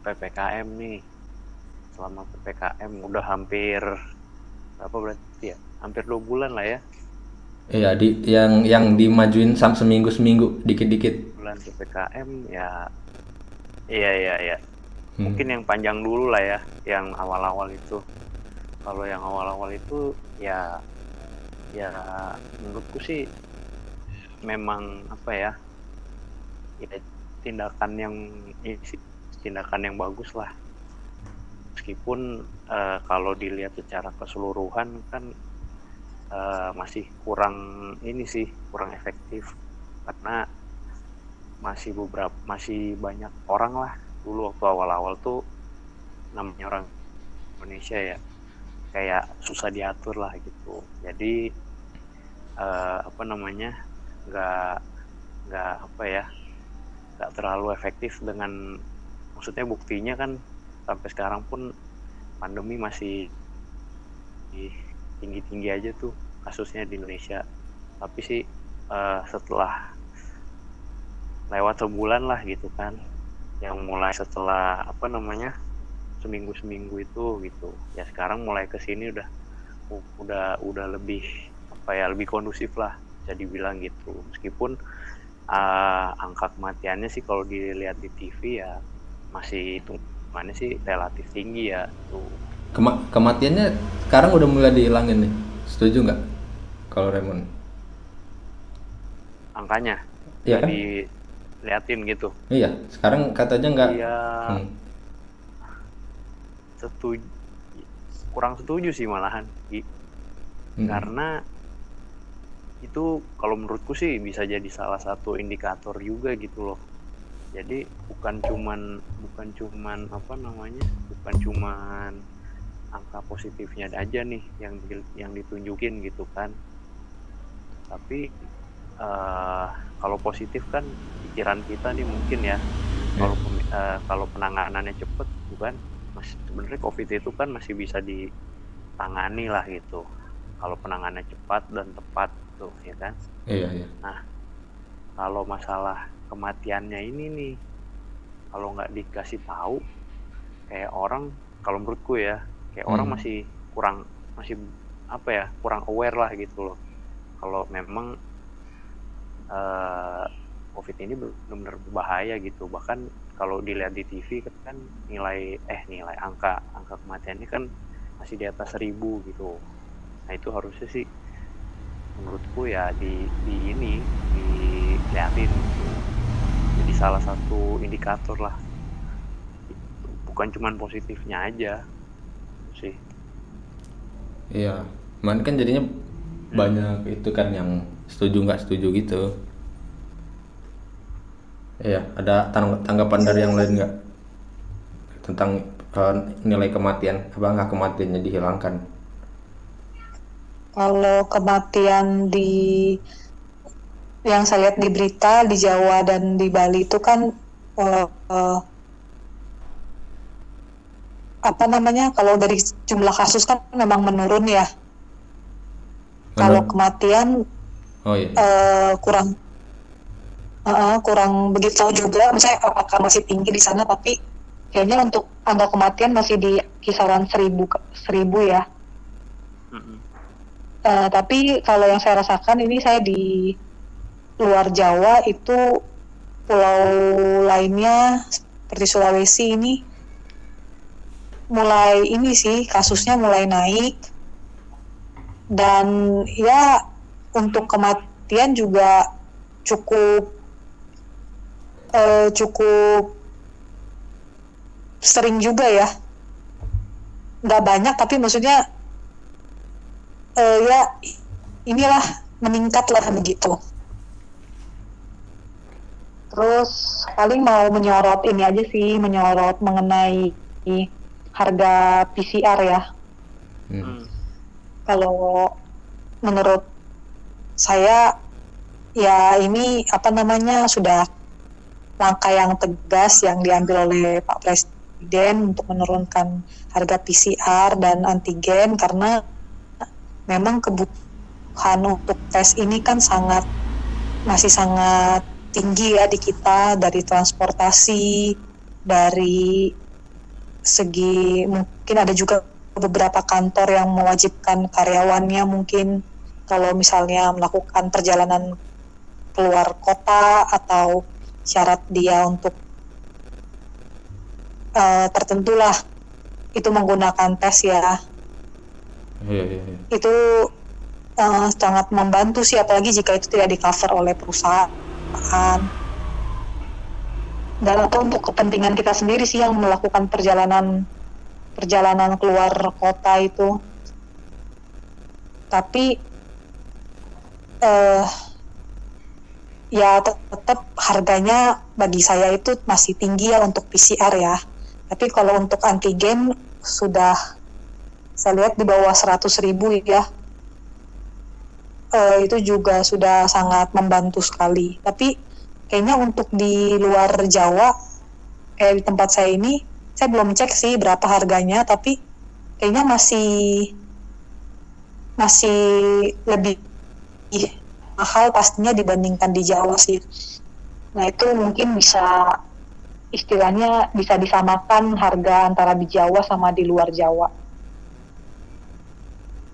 PPKM nih. Selama PPKM udah hampir apa berarti ya? Hampir 2 bulan lah ya. Iya, yang dimajuin seminggu dikit-dikit. Bulan PPKM ya. Iya iya iya. Hmm. Mungkin yang panjang dulu lah ya, yang awal-awal itu. Kalau yang awal-awal itu ya ya menurutku sih memang apa ya? Ya tindakan yang tindakan yang bagus lah. Meskipun kalau dilihat secara keseluruhan kan masih kurang ini sih, kurang efektif karena masih banyak orang lah. Dulu waktu awal-awal tuh namanya orang Indonesia ya kayak susah diatur lah gitu. Jadi apa namanya, nggak nggak apa ya, nggak terlalu efektif dengan, maksudnya buktinya kan sampai sekarang pun pandemi masih tinggi-tinggi aja tuh kasusnya di Indonesia. Tapi sih setelah lewat sebulan lah gitu kan, yang mulai setelah apa namanya seminggu itu gitu ya, sekarang mulai kesini udah lebih apa ya, lebih kondusif lah bisa dibilang gitu. Meskipun angka kematiannya sih kalau dilihat di TV ya masih hitungannya sih relatif tinggi ya tuh Kematiannya sekarang udah mulai dihilangin nih. Setuju nggak? Kalau Raymond? angkanya, Iya udah kan? diliatin gitu. Iya, sekarang katanya nggak. Iya, Hmm. setuju, kurang setuju sih malahan Hmm. karena itu kalau menurutku sih bisa jadi salah satu indikator juga gitu loh. Jadi bukan cuman apa namanya, bukan cuman angka positifnya aja nih yang ditunjukin gitu kan, tapi uh, kalau positif kan pikiran kita nih mungkin ya, Ya. kalau penanganannya cepet bukan, masih sebenarnya COVID itu kan masih bisa ditangani lah gitu kalau penanganannya cepat dan tepat tuh ya kan. Iya, iya. Nah, kalau masalah kematiannya ini nih, kalau nggak dikasih tahu kayak orang, kalau menurutku ya kayak orang Hmm. masih apa ya, kurang aware lah gitu loh. Kalau memang uh, COVID ini benar-benar berbahaya gitu. Bahkan kalau dilihat di TV kan nilai angka kematiannya kan masih di atas 1.000 gitu. Nah itu harusnya sih menurutku ya di ini dilihatin gitu. Jadi salah satu indikator lah, bukan cuman positifnya aja sih. Iya. Cuman kan jadinya Hmm. banyak itu kan yang setuju nggak setuju gitu. Iya, ada tanggapan dari yang lain nggak tentang eh, nilai kematian? Apa nggak kematiannya dihilangkan? Kalau kematian di yang saya lihat di berita di Jawa dan di Bali itu kan eh, eh, apa namanya, kalau dari jumlah kasus kan memang menurun ya. Kalau Menurut. kematian Oh iya. kurang kurang begitu tahu juga, misalnya apakah masih tinggi di sana, tapi kayaknya untuk angka kematian masih di kisaran 1.000 ya. Mm-mm. Tapi kalau yang saya rasakan ini, saya di luar Jawa itu, pulau lainnya seperti Sulawesi ini mulai ini sih, kasusnya mulai naik, dan ya untuk kematian juga cukup cukup sering juga ya, nggak banyak tapi maksudnya ya inilah, meningkat lah begitu. Terus paling mau menyorot ini aja sih, menyorot mengenai harga PCR ya. Hmm. Hmm. Kalau menurut saya ya ini apa namanya, sudah langkah yang tegas yang diambil oleh Pak Presiden untuk menurunkan harga PCR dan antigen, karena memang kebutuhan untuk tes ini kan masih sangat tinggi ya di kita, dari transportasi, dari segi mungkin ada juga beberapa kantor yang mewajibkan karyawannya mungkin kalau misalnya melakukan perjalanan keluar kota atau syarat dia untuk tertentu lah itu menggunakan tes ya. Iya. Itu sangat membantu sih, apalagi jika itu tidak di-cover oleh perusahaan. Dan atau untuk kepentingan kita sendiri sih yang melakukan perjalanan keluar kota itu. Tapi ya tetap harganya bagi saya itu masih tinggi ya untuk PCR ya. Tapi kalau untuk antigen sudah saya lihat di bawah 100.000 ya. Itu juga sudah sangat membantu sekali. Tapi kayaknya untuk di luar Jawa, kayak di tempat saya ini, saya belum cek sih berapa harganya, tapi kayaknya masih lebih mahal pastinya dibandingkan di Jawa sih. Nah itu mungkin bisa istilahnya bisa disamakan harga antara di Jawa sama di luar Jawa.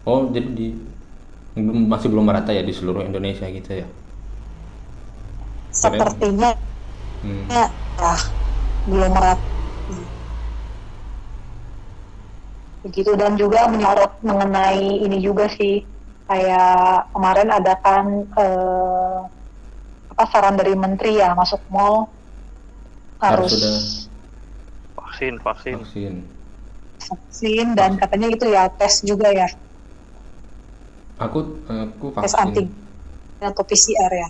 Oh, jadi masih belum merata ya di seluruh Indonesia gitu ya? Sepertinya ya belum merata. Begitu, dan juga menyorot mengenai ini juga sih, kayak kemarin ada kan saran dari menteri ya, masuk mall harus sudah vaksin. vaksin dan katanya itu ya tes juga ya, Aku tes vaksin. antigen atau PCR ya.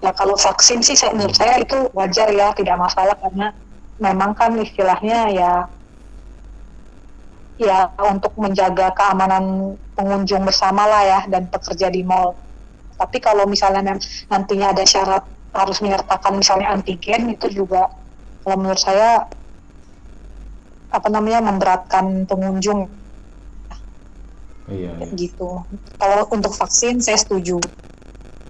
Ya kalau vaksin sih menurut saya itu wajar ya, tidak masalah, karena memang kan istilahnya ya untuk menjaga keamanan pengunjung bersama lah ya dan pekerja di mall. Tapi kalau misalnya nantinya ada syarat harus menyertakan misalnya antigen, itu juga kalau menurut saya memberatkan pengunjung. Iya. Gitu. Kalau untuk vaksin saya setuju.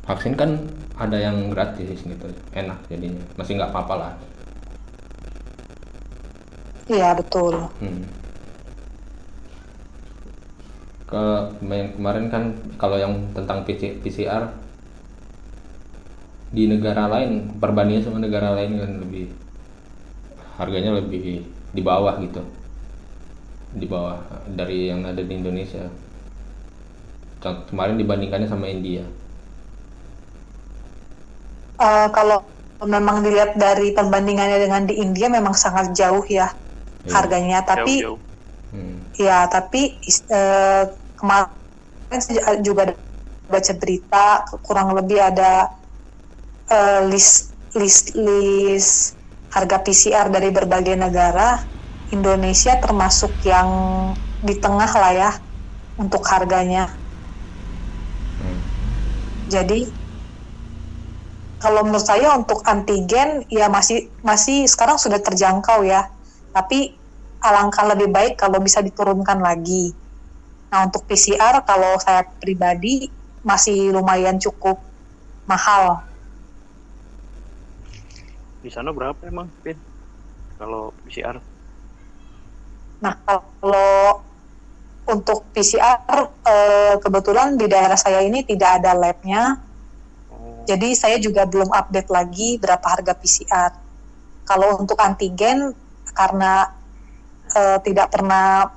Vaksin kan ada yang gratis gitu, enak jadinya, masih nggak apa-apa lah. Iya betul. Kemarin kan kalau yang tentang PCR di negara lain, perbandingan sama negara lain kan lebih harganya lebih di bawah gitu, di bawah dari yang ada di Indonesia. Kemarin dibandingkannya sama India. Kalau memang dilihat dari perbandingannya dengan di India memang sangat jauh ya harganya, tapi Jauh. ya tapi kemarin saya juga baca berita kurang lebih ada list harga PCR dari berbagai negara. Indonesia termasuk yang di tengah lah ya untuk harganya. Jadi kalau menurut saya untuk antigen ya masih sekarang sudah terjangkau ya, tapi alangkah lebih baik kalau bisa diturunkan lagi. Nah untuk PCR kalau saya pribadi masih lumayan cukup mahal. Di sana berapa emang, Pin? Kalau PCR? Nah kalau untuk PCR kebetulan di daerah saya ini tidak ada labnya, jadi saya juga belum update lagi berapa harga PCR. Kalau untuk antigen karena tidak pernah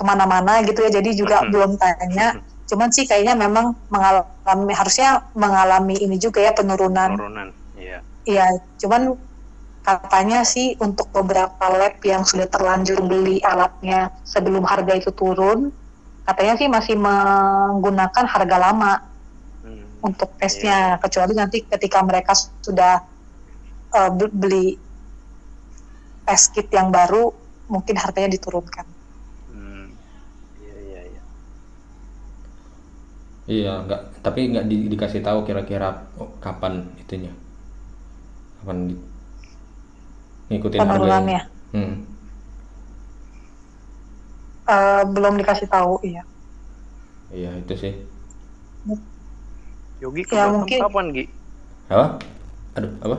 kemana-mana gitu ya, jadi juga belum tanya. Cuman sih kayaknya memang harusnya mengalami ini juga ya, penurunan. Iya. Iya, cuman katanya sih untuk beberapa lab yang sudah terlanjur beli alatnya sebelum harga itu turun, katanya sih masih menggunakan harga lama untuk tesnya, kecuali nanti ketika mereka sudah beli test kit yang baru, mungkin harganya diturunkan. Iya, tapi nggak dikasih tahu kira-kira kapan itunya, kapan ngikutin penurunannya. Belum dikasih tahu, iya. Iya itu sih. Yogi ke Ya, Batam mungkin. kapan, Gi? Apa? Aduh, apa?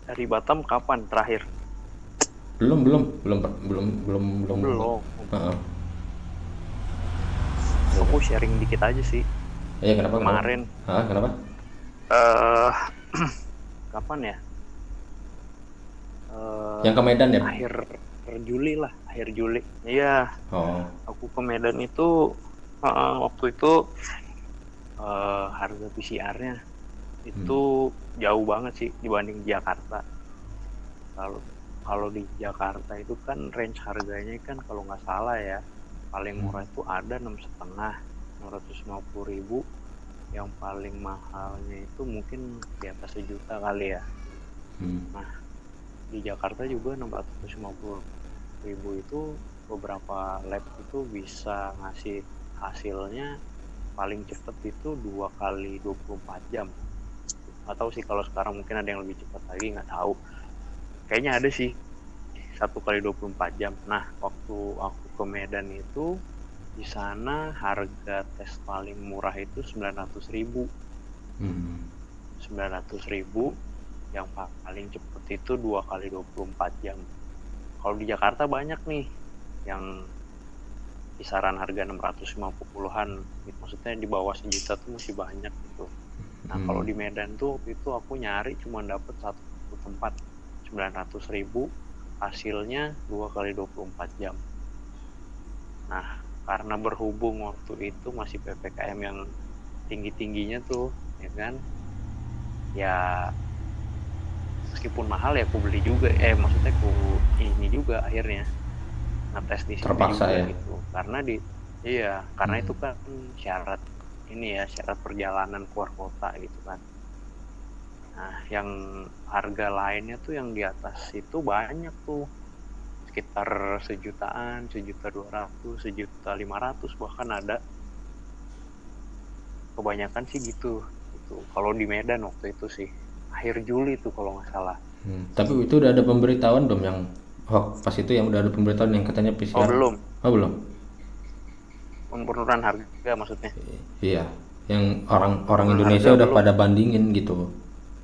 Dari Batam kapan terakhir? belum. Belum. Heeh. Aku sharing dikit aja sih. Ya kenapa? Kemarin. Kenapa? Kapan ya? Yang ke Medan ya? Akhir Juli lah, akhir Juli. Iya. Oh. Aku ke Medan itu waktu itu harga PCR-nya itu jauh banget sih dibanding Jakarta. Kalau di Jakarta itu kan range harganya kan kalau nggak salah ya paling murah itu ada 6.500, 650.000. Yang paling mahalnya itu mungkin di atas 1 juta kali ya. Nah di Jakarta juga 650.000 itu beberapa lab itu bisa ngasih hasilnya paling cepet itu 2 kali 24 jam. Nggak tahu sih kalau sekarang mungkin ada yang lebih cepat lagi, nggak tahu. Kayaknya ada sih 1 kali 24 jam. Nah waktu aku ke Medan itu di sana harga tes paling murah itu 900.000. 900.000 yang paling cepet itu 2 kali 24 jam. Kalau di Jakarta banyak nih yang kisaran harga 650-an gitu. Maksudnya di bawah 1 juta tuh masih banyak gitu. Nah kalau di Medan tuh waktu itu aku nyari cuma dapet satu tempat 900.000, hasilnya 2 kali 24 jam. Nah karena berhubung waktu itu masih PPKM yang tinggi-tingginya tuh ya kan, ya meskipun mahal ya aku beli juga, maksudnya aku ini juga akhirnya ngetes di sini Terpaksa juga ya? gitu. Karena karena itu kan syarat perjalanan keluar kota gitu kan. Nah yang harga lainnya tuh yang di atas itu banyak tuh, sekitar 1 jutaan, 1.200.000, 1.500.000 bahkan ada. Kebanyakan sih gitu. Kalau di Medan waktu itu sih akhir Juli tuh kalau nggak salah. Tapi itu udah ada pemberitahuan belum yang pas itu yang udah ada pemberitahuan yang katanya PCR? Belum. Belum. Penurunan harga maksudnya? Iya, yang orang Indonesia udah pada bandingin gitu.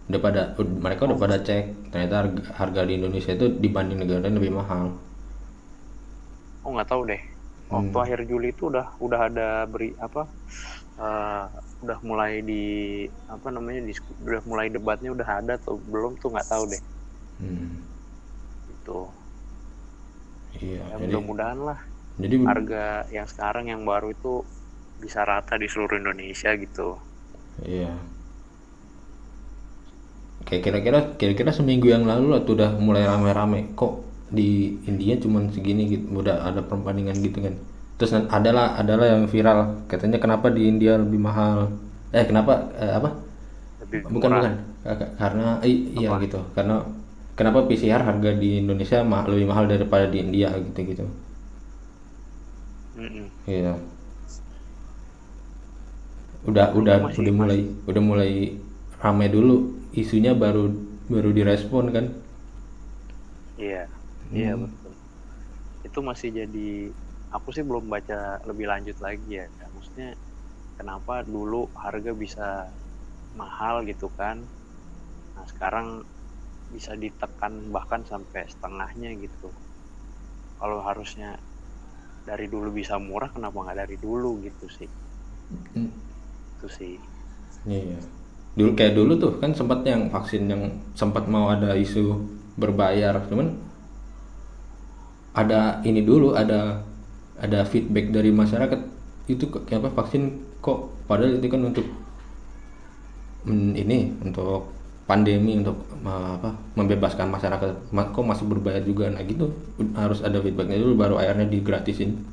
Mereka udah pada cek, ternyata harga di Indonesia itu dibanding negara lain lebih mahal. Oh nggak tahu deh. Waktu akhir Juli itu udah ada udah mulai udah mulai debatnya udah ada atau belum tuh nggak tahu deh. Itu. Iya. Ya, mudah-mudahan lah. Jadi harga yang sekarang yang baru itu bisa rata di seluruh Indonesia gitu. Iya. Kayak kira-kira seminggu yang lalu lah tuh udah mulai rame-rame. Kok di India cuman segini gitu, udah ada perbandingan gitu kan. Terus adalah yang viral katanya kenapa di India lebih mahal. Kenapa Lebih bukan karena iya gitu. Karena kenapa PCR harga di Indonesia lebih mahal daripada di India gitu. Iya. Udah mulai ramai dulu, isunya baru direspon kan. Iya betul. Itu masih jadi, aku sih belum baca lebih lanjut lagi ya. Maksudnya kenapa dulu harga bisa mahal gitu kan, nah sekarang bisa ditekan bahkan sampai setengahnya gitu. Kalau harusnya dari dulu bisa murah, kenapa nggak dari dulu gitu sih. Itu sih. Iya. Dulu tuh kan sempat yang vaksin yang sempat mau ada isu berbayar, cuman ada ini dulu, ada feedback dari masyarakat itu kenapa vaksin kok padahal itu kan untuk untuk pandemi, untuk membebaskan masyarakat kok masih berbayar juga. Nah gitu harus ada feedbacknya dulu baru akhirnya digratisin.